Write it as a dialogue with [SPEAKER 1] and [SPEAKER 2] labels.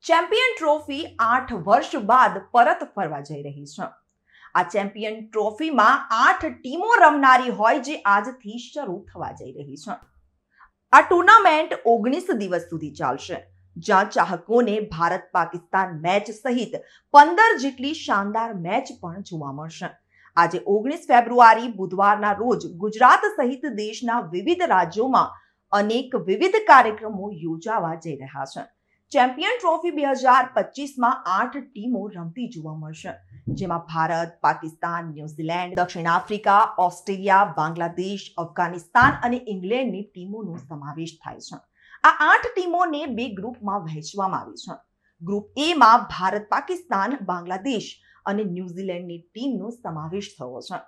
[SPEAKER 1] Champion trophy 8 વર્ષ બાદ પરત ફરવા જઈ રહી છે. આ ચેમ્પિયન ટ્રોફીમાં 8 ટીમો રમનારી હોય જે આજથી શરૂ થવા જઈ રહી છે. આ ટુર્નામેન્ટ 19 દિવસ સુધી ચાલશે, જ્યાં ચાહકોને ભારત પાકિસ્તાન મેચ સહિત 15 જેટલી શાનદાર મેચ પણ જોવા મળશે. આજે 19 ફેબ્રુઆરી બુધવારના રોજ ગુજરાત સહિત દેશના વિવિધ રાજ્યોમાં અનેક વિવિધ કાર્યક્રમો યોજાવા જઈ રહ્યા છે. ચેમ્પિયન ટ્રોફી 2025માં 8 ટીમો રમતી જોવા મળશે, જેમાં ભારત, પાકિસ્તાન, ન્યુઝીલેન્ડ, દક્ષિણ આફ્રિકા, ઓસ્ટ્રેલિયા, બાંગ્લાદેશ, અફઘાનિસ્તાન અને ઇંગ્લેન્ડની ટીમોનો સમાવેશ થાય છે. આ 8 ટીમોને 2 ગ્રુપમાં વહેંચવામાં આવી છે. ગ્રુપ એ માં ભારત, પાકિસ્તાન, બાંગ્લાદેશ અને ન્યુઝીલેન્ડની ટીમનો સમાવેશ થયો છે.